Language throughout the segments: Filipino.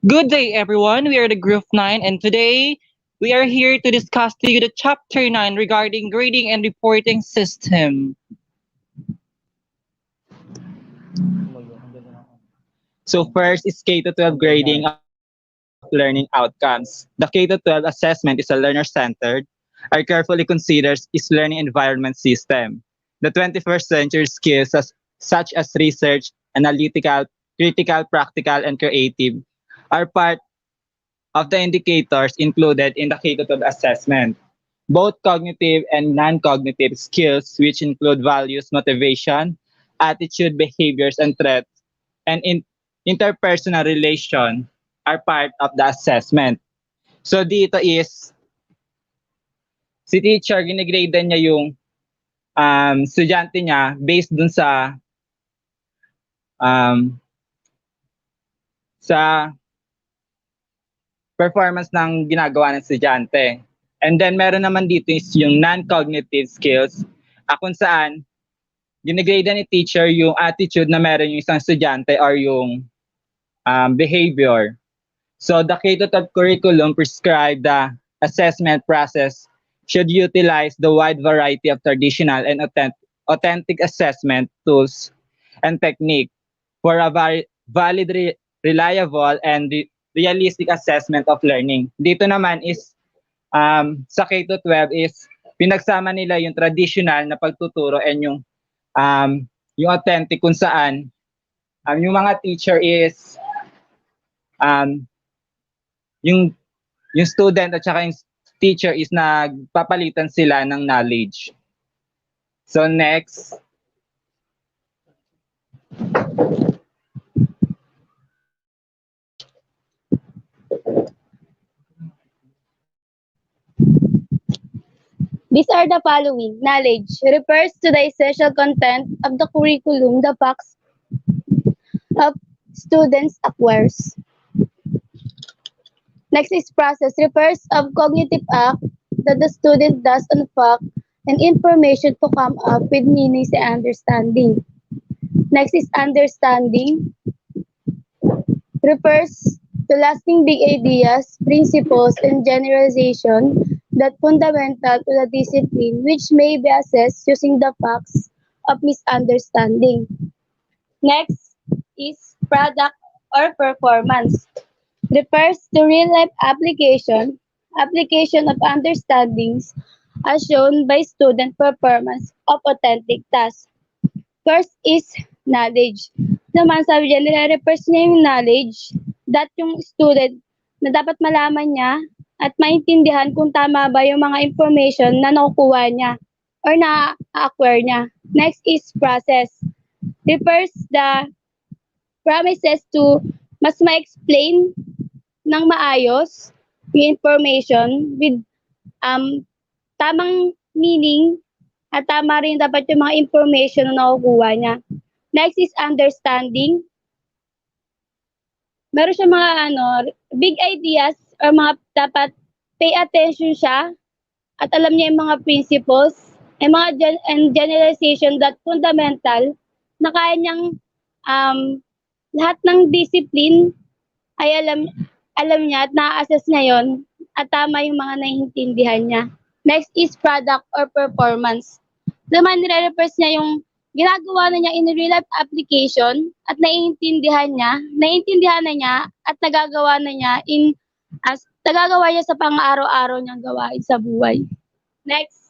Good day, everyone. We are the Group 9, and today we are here to discuss to you the Chapter 9 regarding grading and reporting system. So first is K-12 grading of learning outcomes. The K-12 assessment is a learner-centered, or carefully considers is learning environment system. The 21st century skills such as research, analytical, critical, practical, and creative are part of the indicators included in the K-12 assessment. Both cognitive and non-cognitive skills, which include values, motivation, attitude, behaviors, and threats, and interpersonal relation are part of the assessment. So dito is, si teacher, ginigrade niya yung estudyante niya based dun um, sa performance ng ginagawa ng estudyante. And then meron naman dito is yung non-cognitive skills, kung saan ginigrade ni teacher yung attitude na meron yung isang estudyante or yung behavior. So the K-12 curriculum prescribed the assessment process should utilize the wide variety of traditional and authentic assessment tools and technique for a valid, reliable, and realistic assessment of learning. Dito naman is sa K-12 is pinagsama nila yung traditional na pagtuturo and yung authentic kung saan yung mga teacher is um, yung yung student at saka yung teacher is nagpapalitan sila ng knowledge. So next, These are the following. Knowledge refers to the essential content of the curriculum the facts of students acquires. Next is process refers of cognitive act that the student does on fact and information to come up with meanings and understanding. Next is understanding refers to lasting big ideas, principles, and generalization that fundamental to the discipline which may be assessed using the facts of misunderstanding. Next is product or performance. Refers to real-life application of understandings as shown by student performance of authentic tasks. First is knowledge. Naman sabi dyan, nire-refers niya yung knowledge that yung student na dapat malaman niya at maintindihan kung tama ba yung mga information na nakukuha niya or na-acquire niya. Next is process. Refers the promises to mas ma-explain ng maayos yung information with tamang meaning at tama rin dapat yung mga information na nakukuha niya. Next is understanding. Meron siya mga big ideas or mga dapat pay attention siya at alam niya yung mga principles and mga generalization that fundamental na kaya niyang lahat ng discipline ay alam niya at na-assess niya yon at tama yung mga naiintindihan niya. Next is product or performance. Naman nire-refers niya yung ginagawa na niya in real life application at naiintindihan na niya at nagagawa na niya nagagawa niya sa pang-araw-araw niyang gawain sa buhay. Next.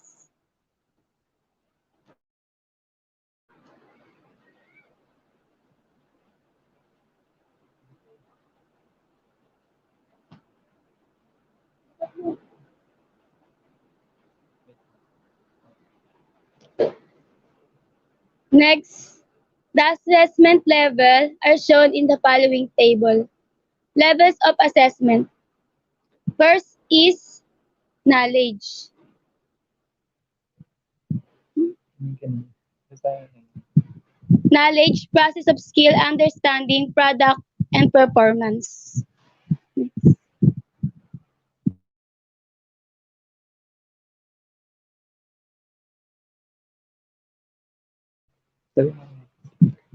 Next, the assessment level are shown in the following table. Levels of assessment. First is knowledge. Knowledge, process of skill, understanding, product, and performance.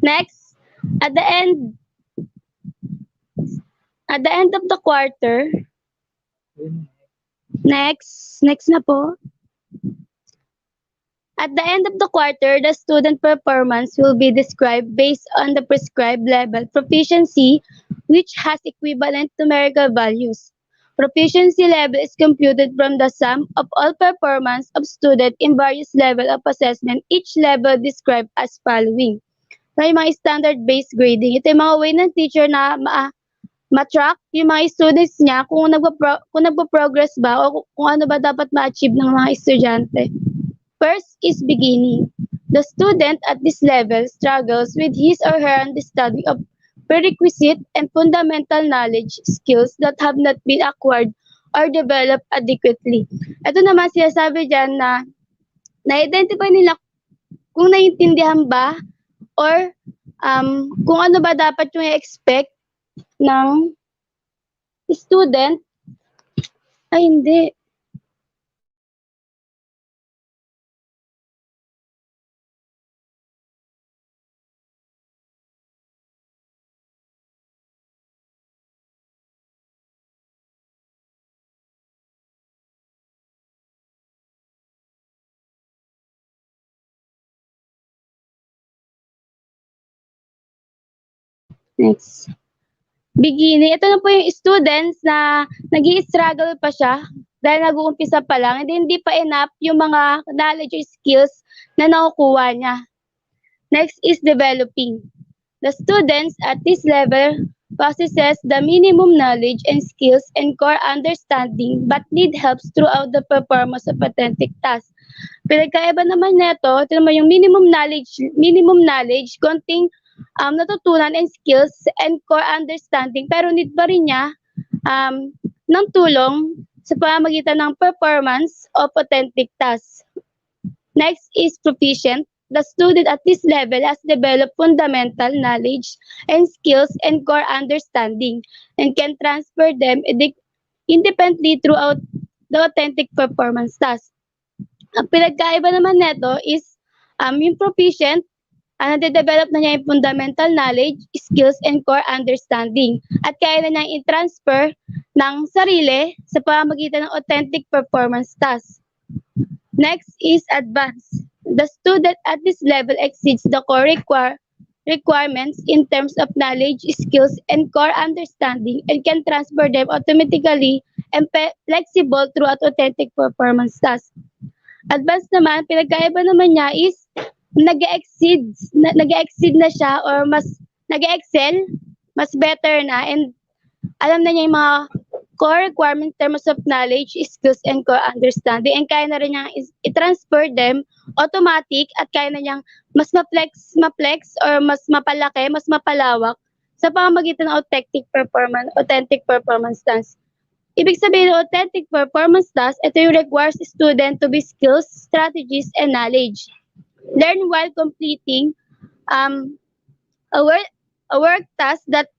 Next, at the end At the end of the quarter, next na po. At the end of the quarter, the student performance will be described based on the prescribed level proficiency, which has equivalent numerical values. Proficiency level is computed from the sum of all performance of student in various level of assessment, each level described as following. So, yung mga standard-based grading. Ito yung mga way ng teacher na ma-track yung mga students niya kung nagpo-progress ba o kung ano ba dapat ma-achieve ng mga estudyante. First is beginning. The student at this level struggles with his or her understanding of prerequisite and fundamental knowledge skills that have not been acquired or developed adequately. Ito naman sinasabi dyan na na-identify nila kung naiintindihan ba or kung ano ba dapat yung i-expect ng student. Ay, hindi. Next. Beginning. Ito na po yung students na nag-i-struggle pa siya dahil nag-uumpisa pa lang. Hindi pa enough yung mga knowledge or skills na nakukuha niya. Next is developing. The students at this level possesses the minimum knowledge and skills and core understanding but need help throughout the performance of authentic tasks. Pinagkaiba naman nito, ito naman yung minimum knowledge, konting natutunan and skills and core understanding pero need pa rin niya ng tulong sa pamamagitan ng performance of authentic tasks. Next is proficient. The student at this level has developed fundamental knowledge and skills and core understanding and can transfer them independently throughout the authentic performance task. Ang pinagkaiba naman nito is yung proficient, nade-develop na niya yung fundamental knowledge, skills, and core understanding at kaya na niyang i-transfer ng sarili sa pamamagitan ng authentic performance task. Next is advanced. The student at this level exceeds the core requirements in terms of knowledge, skills, and core understanding and can transfer them automatically and flexible throughout authentic performance tasks. Advanced naman, pinagkaiba naman niya is nag-exceed na siya or mas nag-excel, mas better na and alam na niya yung mga core requirements in terms of knowledge, skills, and core understanding and kaya na rin niyang i-transfer them automatic at kaya na niyang mas ma-flex or mas mapalaki, mas mapalawak sa pamamagitan ng authentic performance tasks. Ibig sabihin ng authentic performance task, ito yung requires student to be skills, strategies, and knowledge. Learn while completing a work task that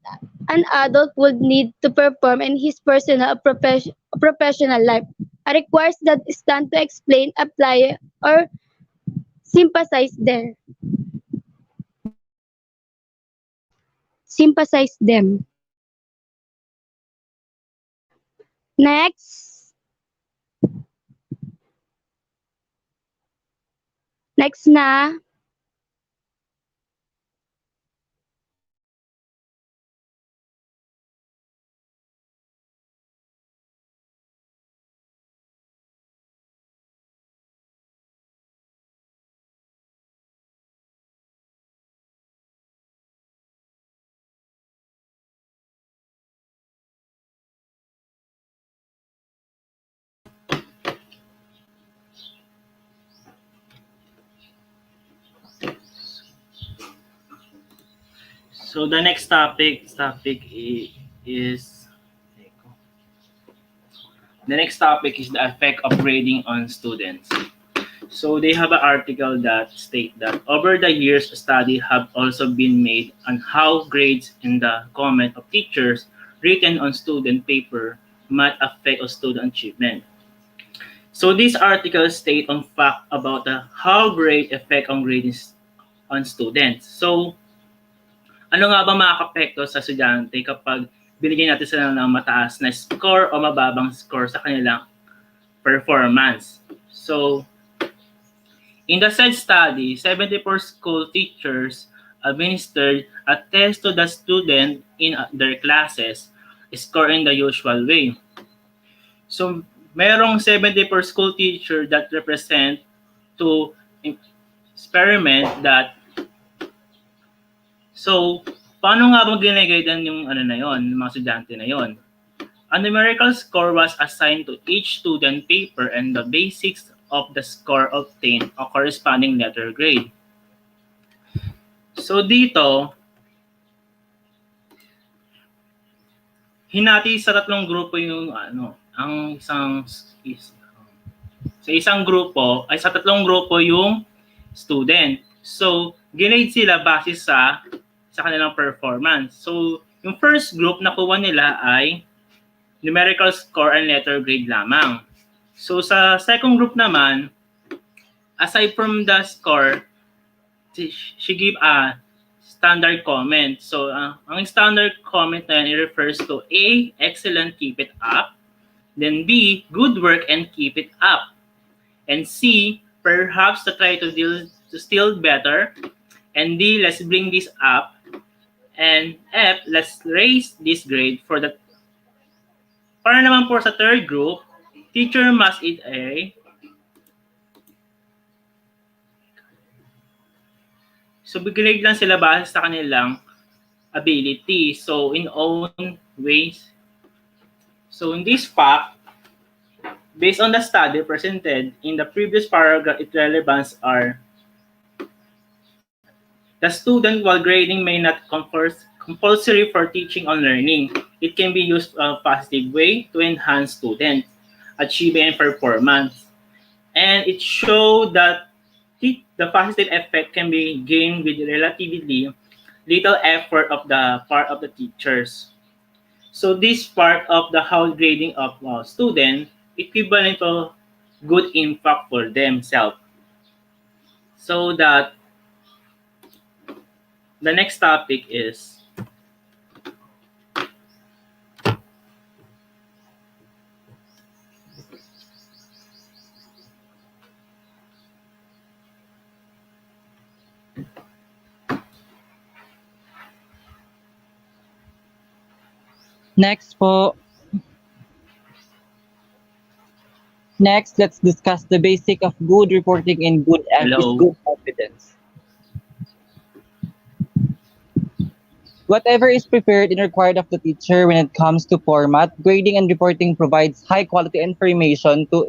an adult would need to perform in his personal or professional life. Requires that stand to explain, apply, or sympathize them. Next. Next na. So the next topic is the effect of grading on students. So they have an article that state that over the years, studies have also been made on how grades and the comment of teachers written on student paper might affect student achievement. So these articles state on fact about how grade effect on grading on students. So ano nga ba makaka-apekto sa estudyante kapag binigyan natin sila ng mataas na score o mababang score sa kanilang performance. So, in the said study, 74 school teachers administered a test to the student in their classes, score in the usual way. So, merong 74 school teacher that represent to experiment that. So, paano nga ba ginagaydan yung ano na yon, yung mga estudyante na yon? A numerical score was assigned to each student paper and the basics of the score obtained a corresponding letter grade. So dito, hinati sa tatlong grupo yung ang sa isang grupo ay sa tatlong grupo yung student. So, ginade sila base sa kanilang performance. So, yung first group nakuha nila ay numerical score and letter grade lamang. So sa second group naman, aside from the score, she gave a standard comment. So ang standard comment na yan, it refers to A, excellent, keep it up. Then B, good work and keep it up. And C, perhaps to try to still better. And D, let's bring this up. And F, let's raise this grade for the. Para naman po sa third group, teacher must eat a. So, bigay lang sila base sa kanilang ability. So, in own ways. So, in this fact, based on the study presented in the previous paragraph, its relevance are the student, while grading may not compulsory for teaching or learning. It can be used in a positive way to enhance student achievement and performance. And it showed that the positive effect can be gained with relatively little effort of the part of the teachers. So this part of the how grading of student equivalent to good impact for themselves. So that the next topic is Next po. Next, let's discuss the basic of good reporting and good evidence. Whatever is prepared and required of the teacher when it comes to format, grading and reporting provides high quality information to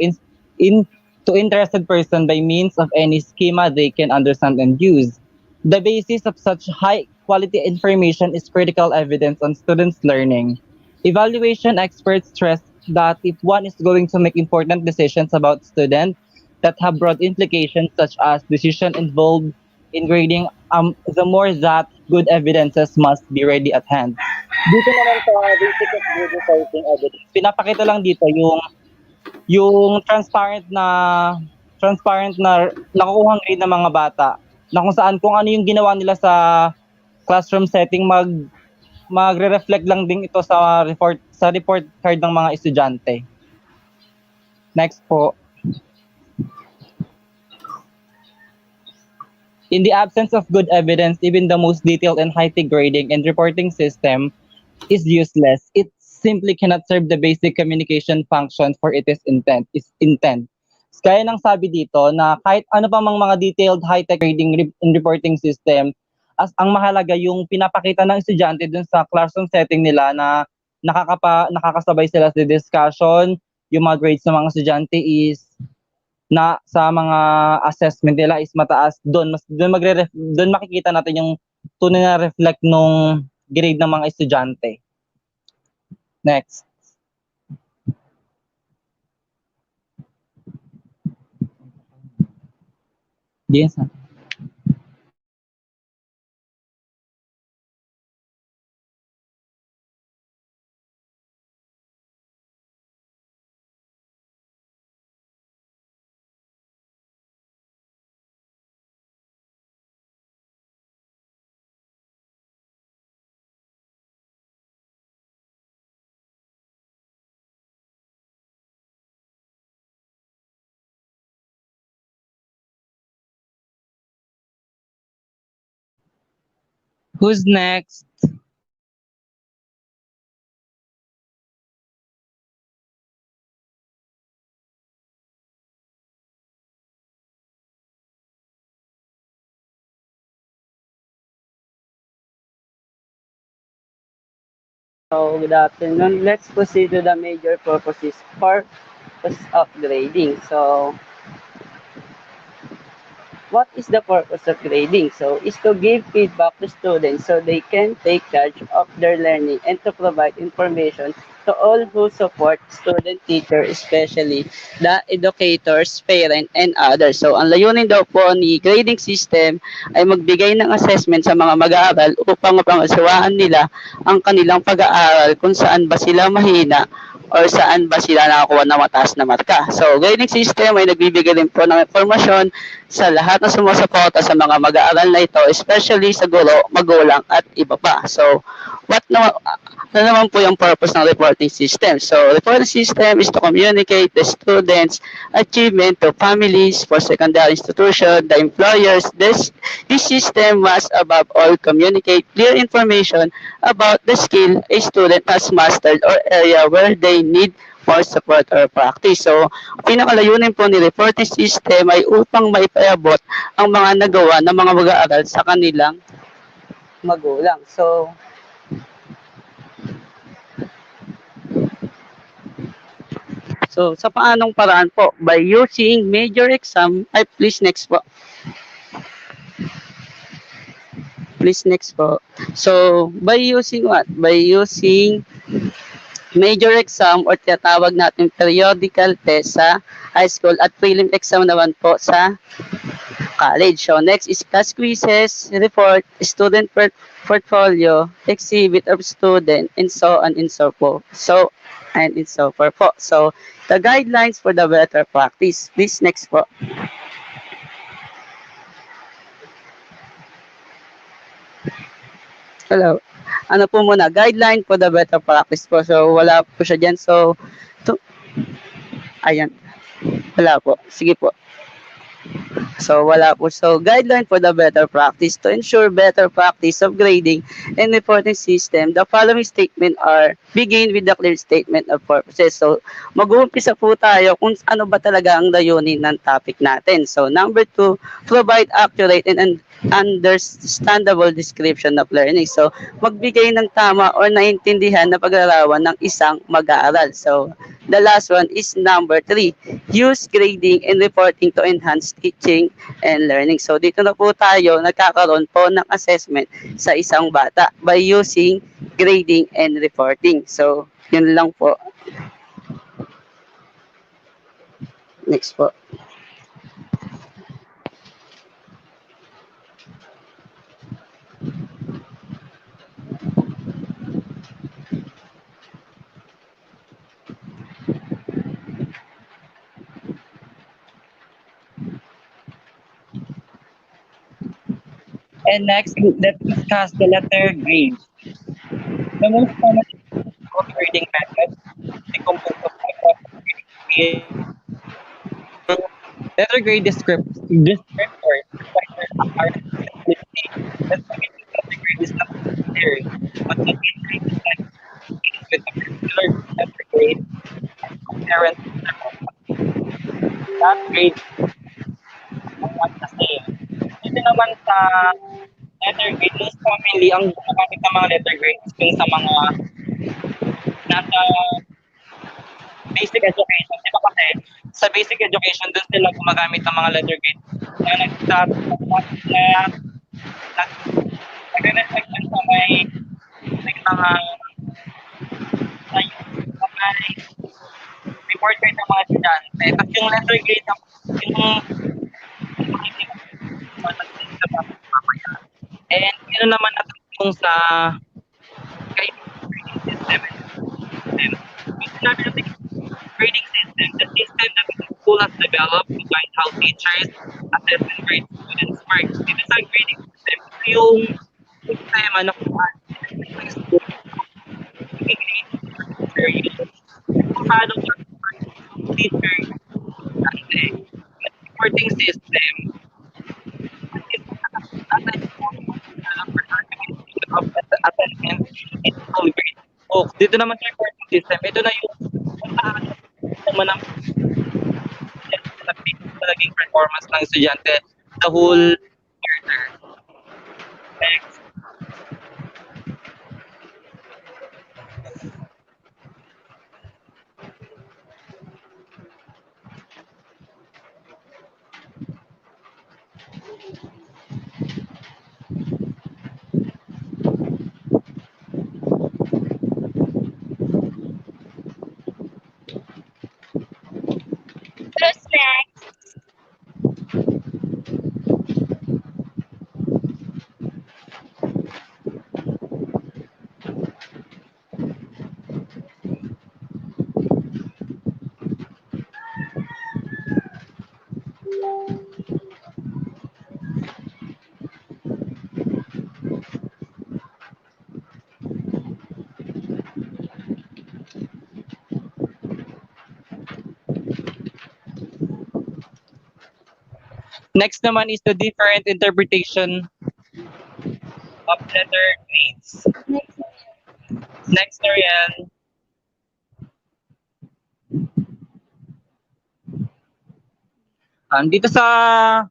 interested person by means of any schema they can understand and use. The basis of such high quality information is critical evidence on students' learning. Evaluation experts stress that if one is going to make important decisions about students that have broad implications such as decision involved in grading, the more that good evidences must be ready at hand. Dito naman sa basic of good reporting evidence, pinapakita lang dito yung transparent na nakukuhang grade ng mga bata na kung saan kung ano yung ginawa nila sa classroom setting magre-reflect lang din ito sa report card ng mga estudyante. Next po. In the absence of good evidence, even the most detailed and high-tech grading and reporting system is useless. It simply cannot serve the basic communication function for its intent. Kaya nang sabi dito na kahit ano pa mga detailed high-tech grading and reporting system, as ang mahalaga yung pinapakita ng estudyante dun sa classroom setting nila na nakakasabay sila sa discussion, yung mga grades ng mga estudyante is na sa mga assessment nila is mataas, doon makikita natin yung tunay na reflect nung grade ng mga estudyante. Next. Yes. Who's next? So, good afternoon. Let's proceed to the major purpose of grading. So, what is the purpose of grading? So, is to give feedback to students so they can take charge of their learning and to provide information to all who support student, teacher, especially the educators, parent, and others. So, ang layunin daw po ni grading system ay magbigay ng assessment sa mga mag-aaral upang mapangasiwaan nila ang kanilang pag-aaral kung saan ba sila mahina or saan ba sila nakakuha ng mataas na marka. So, grading system ay nagbibigay din po ng informasyon sa lahat na sumusuporta sa mga mag-aaral na ito, especially sa guro, magulang at iba pa. So, ano naman po yung purpose ng reporting system? So, reporting system is to communicate the students' achievement to families, for secondary institution, the employers. This system must above all communicate clear information about the skill a student has mastered or area where they need more support or practice. So, pinakalayunin po ni reporting system ay upang maipaabot ang mga nagawa ng mga mag-aaral sa kanilang magulang. So, sa paanong paraan po? By using major exam, please next po. Please next po. So, by using what? By using major exam or tinatawag natin periodical test sa high school at prelim exam naman po sa college. So, next is class quizzes, report, student portfolio, exhibit of student, and so on and so forth. So, forth. So, the guidelines for the better practice. Please next po. Hello. Ano po muna, guideline for the better practice po. So, wala po siya dyan. So, ayan. Wala po. Sige po. So, wala po. So, guideline for the better practice. To ensure better practice of grading and reporting system, the following statement are begin with the clear statement of purposes. So, mag-uumpisa po tayo kung ano ba talaga ang layunin ng topic natin. So, number 2, provide accurate and understandable description of learning. So, magbigay ng tama or naintindihan na paglarawan ng isang mag-aaral. So, the last one is number 3, use grading and reporting to enhance teaching and learning. So, dito na po tayo nagkakaroon po ng assessment sa isang bata by using grading and reporting. So, yun lang po. Next po. And next, let's discuss the letter grade. The most common grading method is composed of letter grade descriptors are simplicity. That letter grade is not necessary, but the grade is like with a particular letter grade parent that grade not the same. Dito naman sa letter grade, most commonly ang gumagamit ng mga letter grades yung sa mga nasa basic education. Diba kasi sa basic education, doon sila gumagamit ng mga letter grades na nag-reflect sa may mga report card ng mga estudyante. Kasi yung letter grade, yung and yun naman natin sa grading system. The system that the school has developed to guide how teachers assess and grade students' marks. Dito sa grading system, ito yung sistema na kung paano teacher kasi reporting system Ethical grading books. Dito naman sa reporting system, ito na yung kung paano naman ang naging performance ng estudyante the whole quarter. Next. Who's next? Next naman is the different interpretation of letter grades. Next. Next, Ariel. Dito sa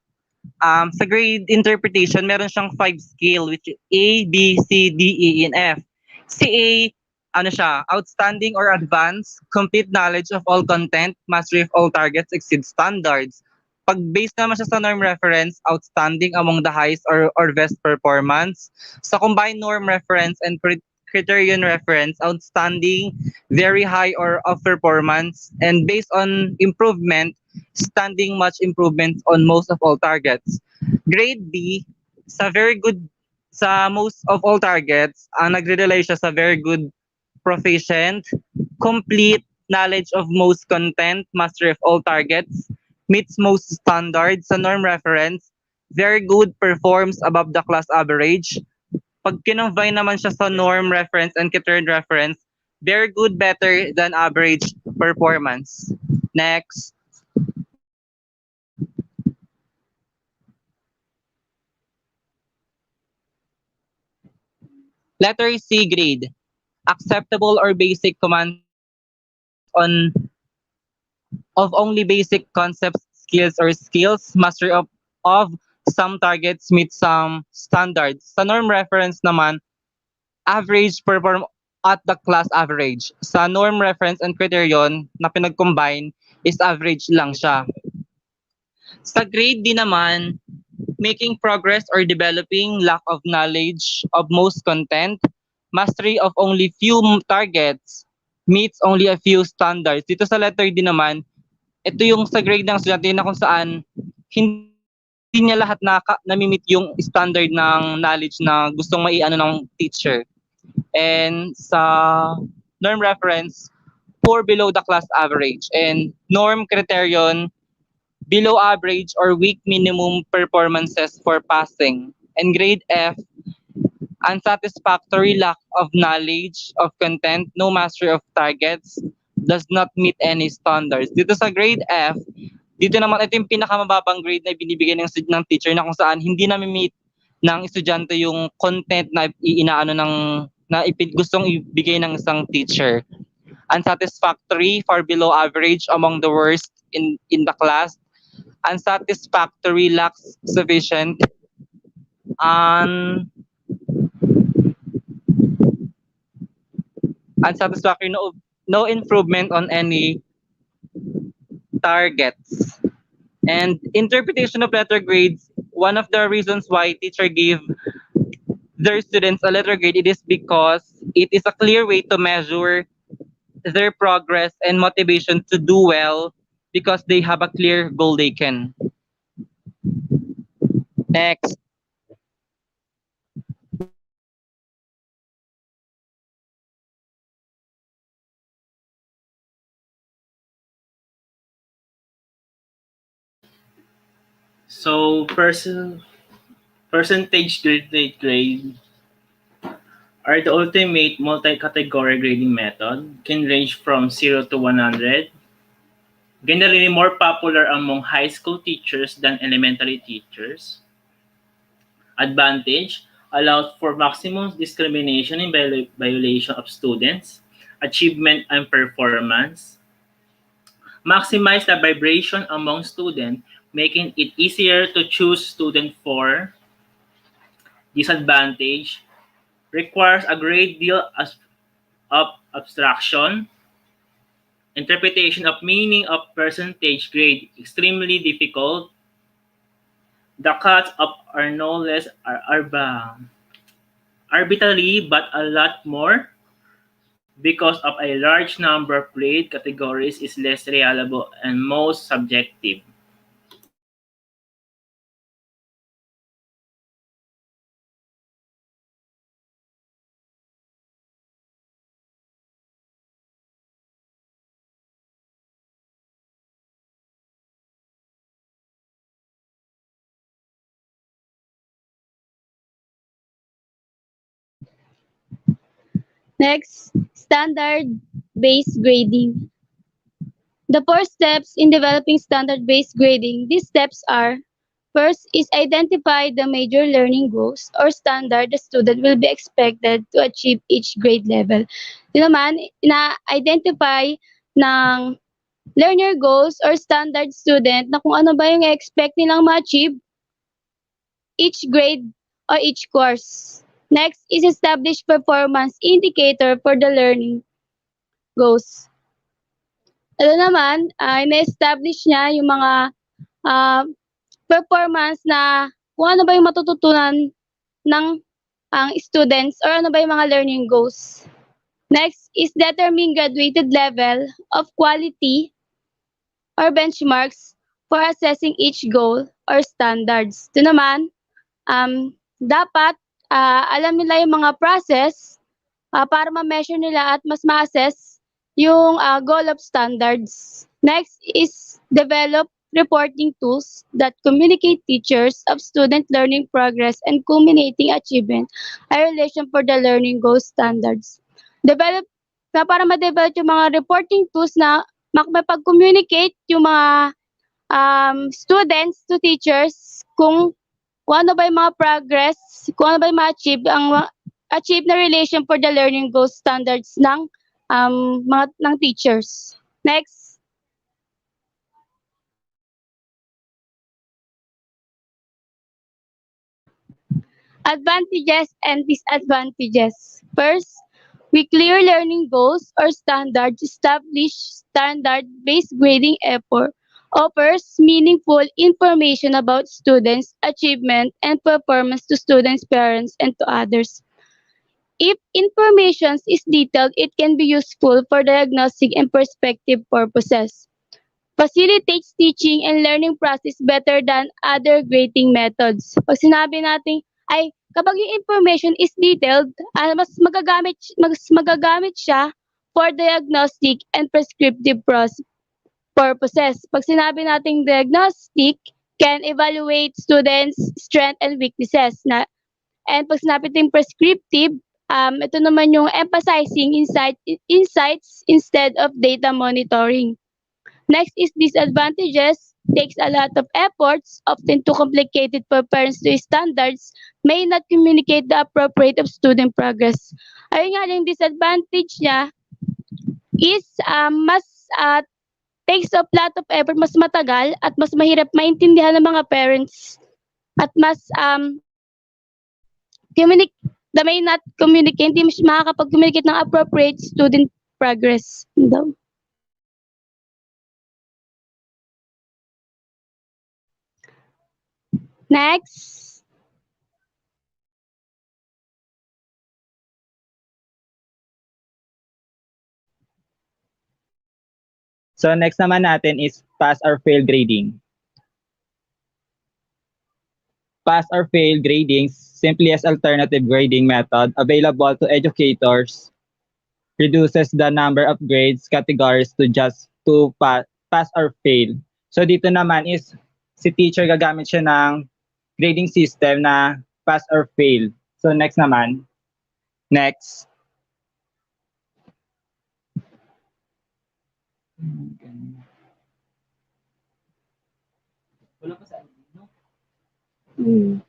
grade interpretation, meron siyang 5 scale which is A, B, C, D, E, and F. Si A, ano siya, outstanding or advanced, complete knowledge of all content, mastery of all targets, exceeds standards. Pag based naman siya sa norm reference, outstanding among the highest or best performance. Sa combined norm reference and criterion reference, outstanding, very high or of performance, and based on improvement, standing much improvements on most of all targets. Grade B, sa very good, sa most of all targets, ang nagre-rely siya sa very good proficient, complete knowledge of most content, mastery of all targets, meets most standards sa norm reference, very good, performs above the class average. Pag kinonvine naman siya sa norm reference and criterion reference, very good, better than average performance. Next. Letter C grade. Acceptable or basic commands on of only basic concepts, skills, mastery of some targets meet some standards. Sa norm reference naman, average perform at the class average. Sa norm reference and criterion na pinag-combine is average lang siya. Sa grade D naman, making progress or developing, lack of knowledge of most content, mastery of only few targets, meets only a few standards. Dito sa letter D naman, ito yung sa grade ng estudyante na kung saan hindi niya lahat nami-meet yung standard ng knowledge na gustong maiano ng teacher. And sa norm reference, poor below the class average. And norm criterion, below average or weak minimum performances for passing. And grade F, unsatisfactory, lack of knowledge of content, no mastery of targets, does not meet any standards. Dito sa grade F, dito naman ito yung pinakamababang grade na binibigay ng teacher na kung saan hindi na meet ng estudyante yung content na inaano ng gustong ibigay ng isang teacher. Unsatisfactory, far below average, among the worst in the class. Unsatisfactory, lacks sufficient, unsatisfactory, no improvement on any targets. And interpretation of letter grades, one of the reasons why teacher give their students a letter grade, it is because it is a clear way to measure their progress and motivation to do well because they have a clear goal they can. Next. So, percentage grade are the ultimate multi-category grading method, can range from 0 to 100. Generally more popular among high school teachers than elementary teachers. Advantage, allows for maximum discrimination in violation of students, achievement and performance, maximize the vibration among students, making it easier to choose student for disadvantage, requires a great deal of abstraction, interpretation of meaning of percentage grade extremely difficult. The cuts up are no less arbitrary but a lot more because of a large number of grade categories is less reliable and most subjective. Next, standard-based grading. The four steps in developing standard-based grading. These steps are: first is identify the major learning goals or standard the student will be expected to achieve each grade level. Yun naman, na-identify ng learner goals or standard student na kung ano ba yung expect nilang ma-achieve each grade or each course. Next is establish performance indicator for the learning goals. Ano naman, ina-establish niya yung mga ah, performance na kung ano ba yung matututunan ng ang students or ano ba yung mga learning goals. Next is determine graduated level of quality or benchmarks for assessing each goal or standards. Ito naman, dapat alam nila yung mga process para ma-measure nila at mas ma-assess yung goal of standards. Next is develop reporting tools that communicate teachers of student learning progress and culminating achievement a relation for the learning goal standards. Develop na para ma-develop yung mga reporting tools na makapag-communicate yung mga students to teachers kung ano ba yung mga progress, kung ano ba yung ma-achieve, achieve na relation for the learning goals standards ng ng teachers. Next, advantages and disadvantages. First, we clear learning goals or standards established standard-based grading effort offers meaningful information about students' achievement and performance to students, parents, and to others. If information is detailed, it can be useful for diagnostic and perspective purposes. Facilitates teaching and learning process better than other grading methods. Pag sinabi natin, ay, kapag yung information is detailed, mas magagamit siya for diagnostic and prescriptive purposes. Pag sinabi nating diagnostic, can evaluate students' strength and weaknesses. And pag sinabi nating prescriptive, ito naman yung emphasizing insights instead of data monitoring. Next is disadvantages. Takes a lot of efforts, often too complicated for parents to standards, may not communicate the appropriate of student progress. Ayun nga yung disadvantage niya is mas takes a lot of effort, mas matagal at mas mahirap maintindihan ng mga parents at mas the may not communicate, hindi makakapag-communicate ng appropriate student progress. Yun daw. Next, So next naman natin is pass or fail grading. Pass or fail grading simply as alternative grading method available to educators reduces the number of grades categories to just to pass or fail. So dito naman is si teacher gagamit siya ng grading system na pass or fail. So next naman. Next. mm,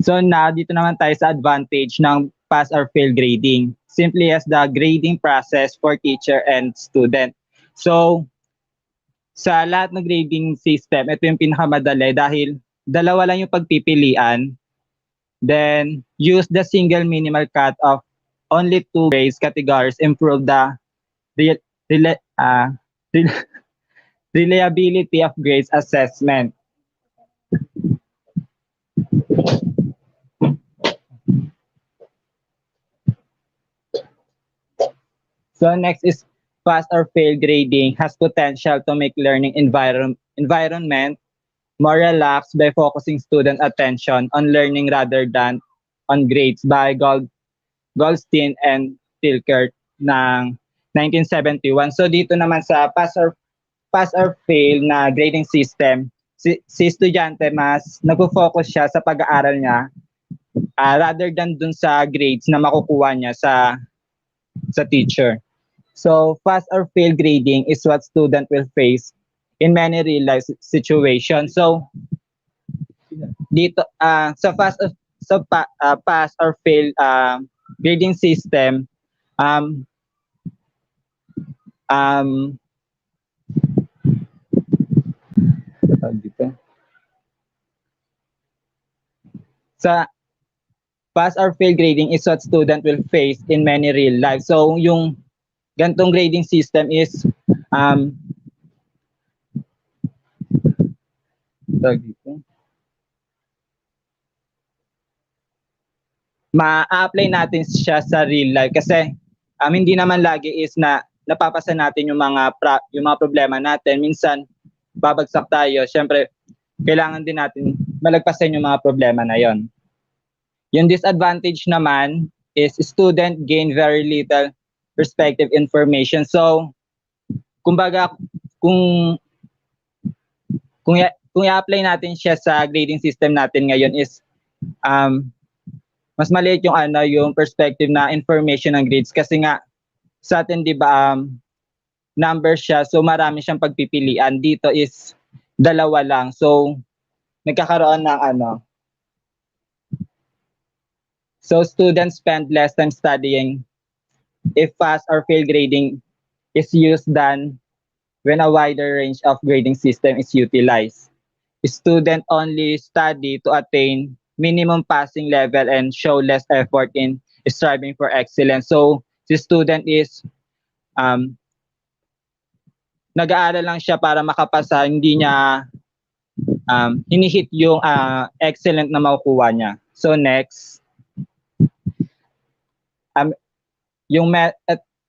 So now, dito naman tayo sa advantage ng pass or fail grading. Simply as the grading process for teacher and student. So, sa lahat ng grading system, ito yung pinakamadali dahil dalawa lang yung pagpipilian. Then, use the single minimal cut of only two grades categories, improve the re- rela- uh, rel- reliability of grades assessment. So next is pass or fail grading has potential to make learning environment more relaxed by focusing student attention on learning rather than on grades by Goldstein and Tilkert ng 1971. So dito naman sa pass or fail na grading system, si estudyante mas nagfo-focus siya sa pag-aaral niya rather than dun sa grades na makukuha niya sa teacher. So pass or fail grading is what student will face in many real life situations. So dito sa pass or fail grading system, um um dito. Sa pass or fail grading is what student will face in many real life. So yung gantong grading system is dito. Ma-apply natin siya sa real life kasi hindi naman lagi is na napapasa natin yung mga problema natin. Minsan babagsak tayo. Syempre, kailangan din natin malagpasan yung mga problema na yon. Yung disadvantage naman is student gain very little perspective information. So, kumbaga, kung kung i-apply natin siya sa grading system natin ngayon is mas maliit yung yung perspective na information ng grades kasi nga sa atin 'di ba number siya, so marami siyang pagpipilian. Dito is dalawa lang. So nagkakaroon ng so students spend less time studying if pass or fail grading is used than when a wider range of grading system is utilized. Student only study to attain minimum passing level and show less effort in striving for excellence. So si student is nag-aaral lang siya para makapasa, hindi niya hinihit yung excellent na makukuha niya. So next,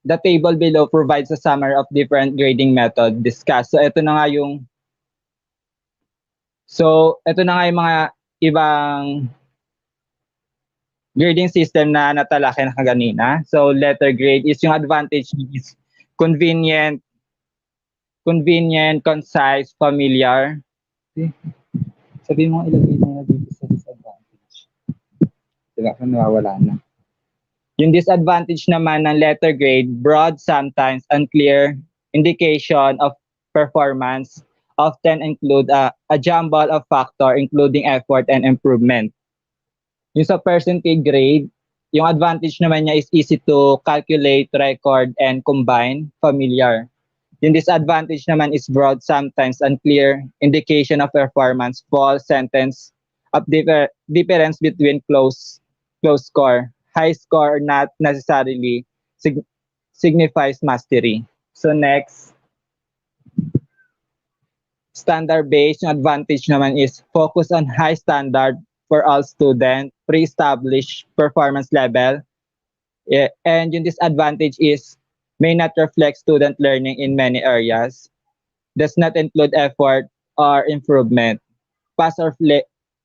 the table below provides a summary of different grading method discussed. So ito na nga yung mga ibang grading system na natalakay na kanina. So letter grade is yung advantage is convenient, concise, familiar. Sabihin mo ilagay mo na dito sa disadvantage. Diba? Nawawala na. Yung disadvantage naman ng letter grade, broad, sometimes unclear indication of performance, often include a jumble of factor including effort and improvement. Yung sa percentage grade, yung advantage naman niya is easy to calculate, record, and combine, familiar. Yung disadvantage naman is broad, sometimes unclear indication of performance, false sentence of difference between close score. High score not necessarily signifies mastery. So next, standard based, yung advantage naman is focus on high standard for all students, pre-established performance level. And yung disadvantage is may not reflect student learning in many areas, does not include effort or improvement. Pass or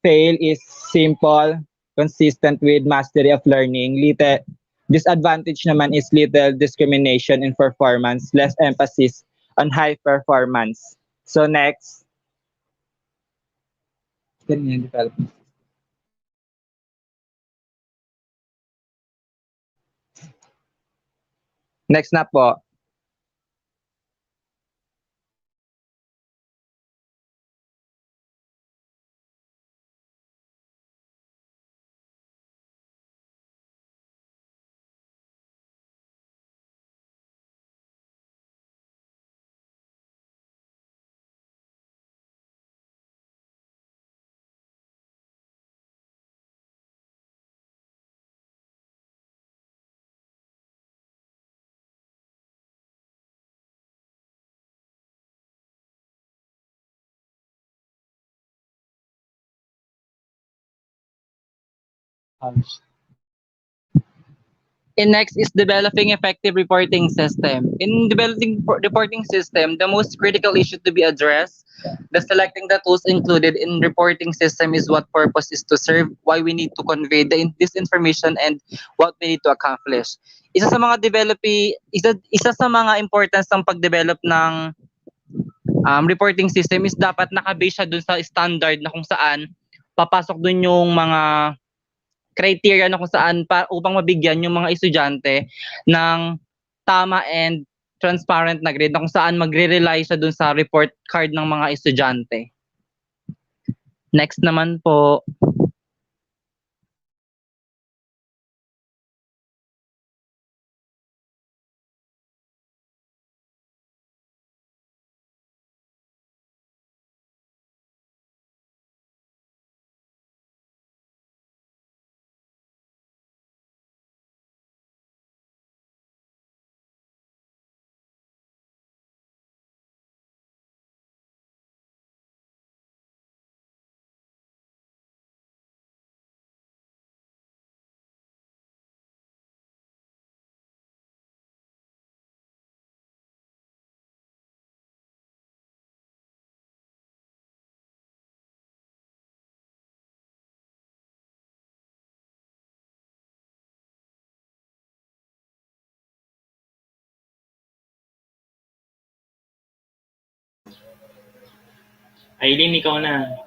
fail is simple, consistent with mastery of learning. Disadvantage naman is little discrimination in performance, less emphasis on high performance. So next, next na po. And next is developing effective reporting system. In developing reporting system, the most critical issue to be addressed, the selecting the tools included in reporting system is what purpose is to serve, why we need to convey this information, and what we need to accomplish. Isa sa mga importance ng pag-develop ng reporting system is dapat nakabase siya dun sa standard na kung saan papasok dun yung mga criteria na kung saan upang mabigyan yung mga estudyante ng tama and transparent na grade na kung saan magre-rely siya dun sa report card ng mga estudyante. Next naman po. Aileen, ikaw na.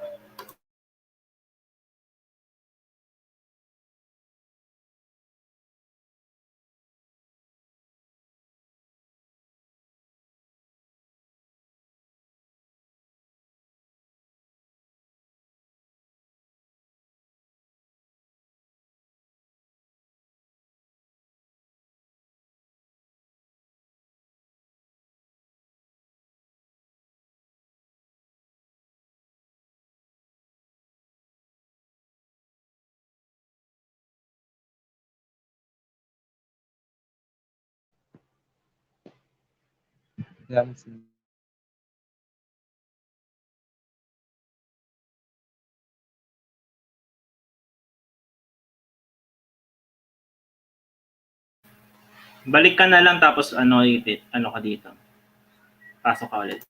Balik ka na lang tapos ano ka dito. Pasok ka ulit.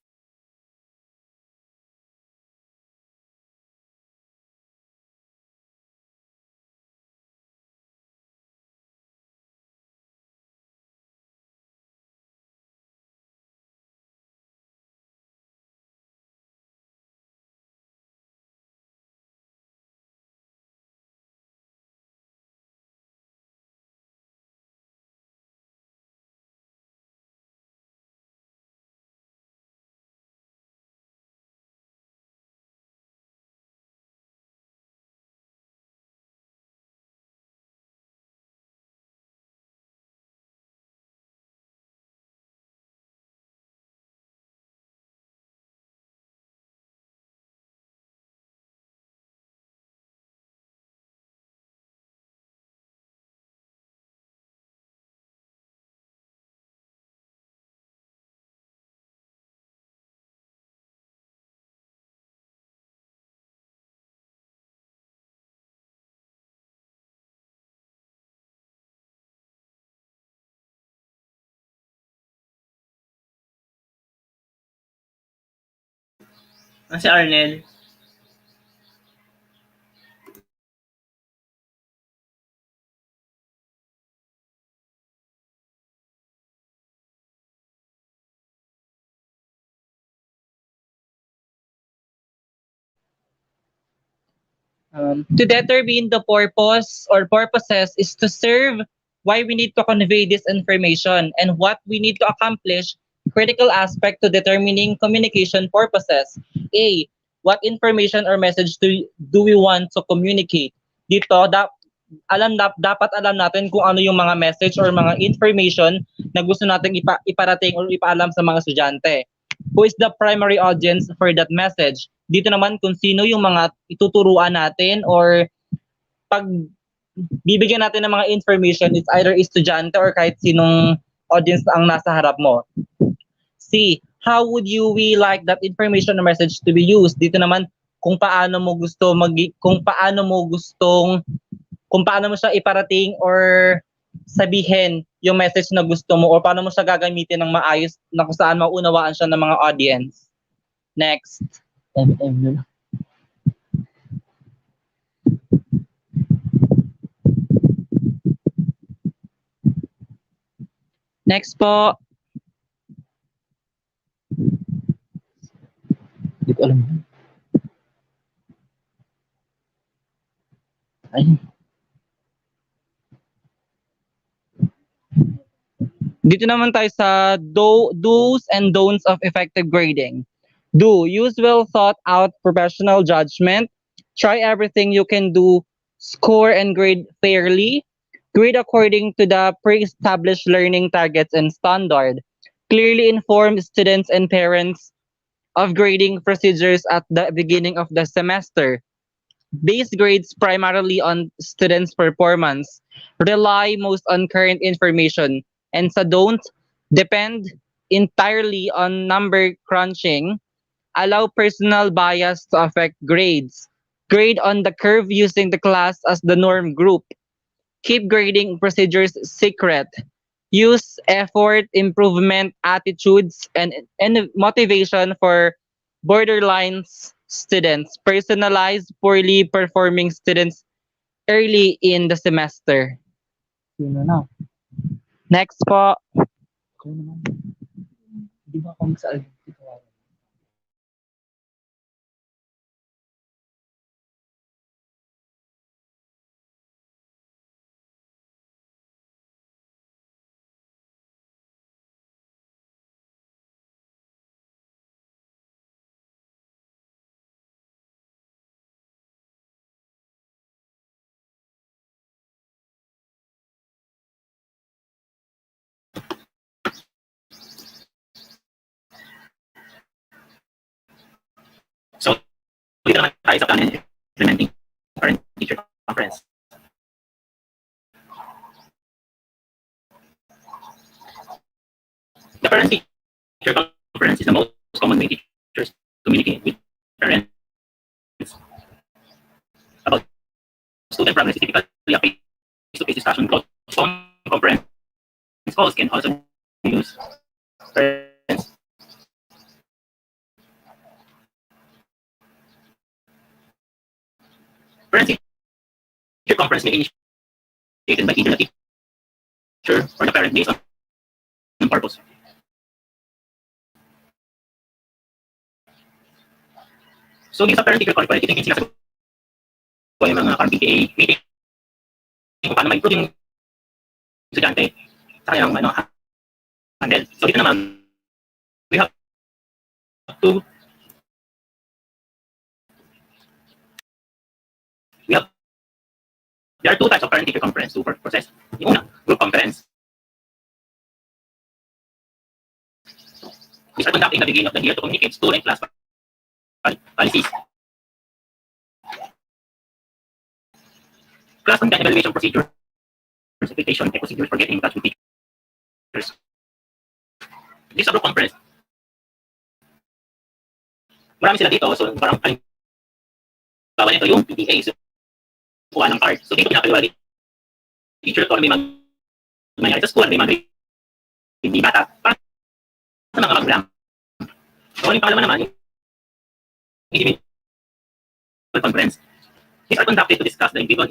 Si Arnel. To determine the purpose or purposes is to serve, why we need to convey this information, and what we need to accomplish, critical aspect to determining communication purposes. A, what information or message do we want to communicate? Dito, dapat alam natin kung ano yung mga message or mga information na gusto nating iparating or ipaalam sa mga estudyante. Who is the primary audience for that message? Dito naman kung sino yung mga ituturuan natin or pag bibigyan natin ng mga information, it's either estudyante or kahit sinong audience ang nasa harap mo. C, how would we like that information or message to be used? Dito naman kung paano mo gustong kung paano mo siya iparating or sabihin yung message na gusto mo or paano mo siya gagamitin ng maayos na kung saan maunawaan siya ng mga audience. Next. Next po. Hindi ko alam. Ayun. Dito naman tayo sa do's and don'ts of effective grading. Do, use well thought out professional judgment. Try everything you can do. Score and grade fairly. Grade according to the pre-established learning targets and standard. Clearly inform students and parents of grading procedures at the beginning of the semester. Base grades primarily on students' performance. Rely most on current information. And sa don't, depend entirely on number crunching. Allow personal bias to affect grades. Grade on the curve using the class as the norm group. Keep grading procedures secret. Use effort, improvement, attitudes, and motivation for borderline students. Personalize poorly performing students early in the semester. Sino na? Next po. Di ba kung saan? So, dito naman tayo sa plan and implementing parent teacher conference. The parent teacher conference is the most common way teachers communicate with parents about student progress. Is typically a face-to-face discussion. Conference calls can also be used. Parents teacher conference may be initiated by either the teacher or the parent based on purpose. So, sa parent teacher conference, ito yung sinasagot ko yung mga PTA meeting kung paano ma-improve yung estudyante sa kanyang handle. So, dito naman, we have to there are two types of parent teacher conference to process. Yung una, group conference. These are conducted in the beginning of the year to communicate student class policies. Class content evaluation procedure, expectation, and procedures for getting in touch with teachers. This is a group conference. Marami sila dito, so parang halimbawa nito yung PTA, so kuha ng card. So dito pinapaliwali teacher to may mangyari sa school, may hindi bata, para sa mga magulang. So yung pangalawa naman, yung individual conference. These are conducted to discuss the individual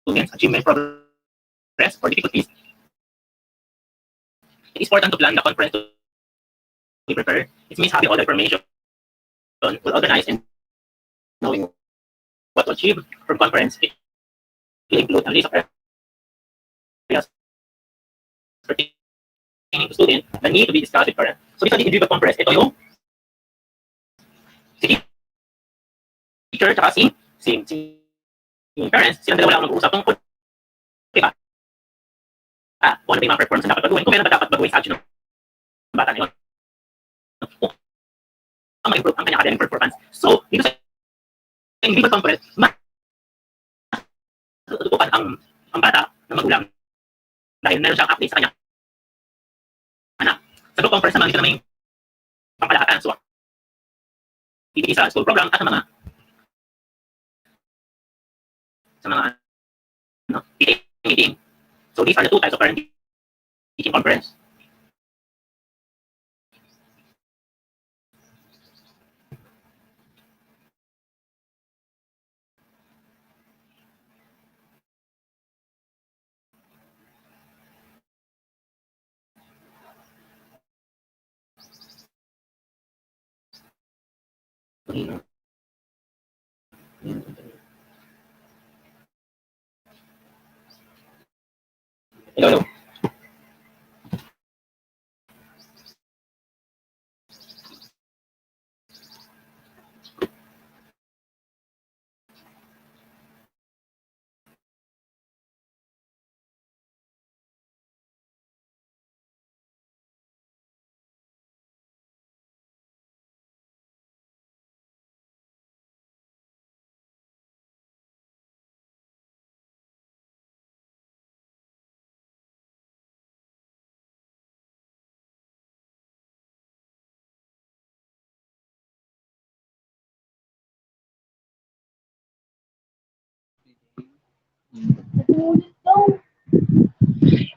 students' achievement, progress, or difficulties. It is important to plan the conference to be prepared. It means having all the information well organized and knowing what to achieve from conference. It will include a list of areas pertaining to student that need to be discussed with parents. So, isa din individual conference, ito yung si teacher tsaka si parents, silang dalawa lang mag-uusap tungkol, diba? Kung ano ba yung mga performance na dapat baguhin, kung meron ba dapat baguhin sa action ng bata na yun. Ang ma-improve ang kanyang academic performance. So, dito sa individual conference, matutukan ang bata na magulang dahil meron siyang update sa kanya anak. Sa group conference naman, dito naman yung pangkalahatan. So, ibigay sa school program at sa mga no? Teaching meeting. So these are the two types of parent teaching conference. Hello, hello.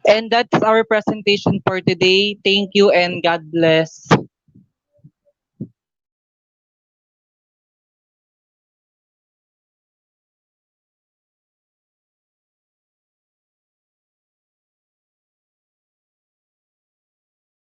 And that's our presentation for today. Thank you and God bless.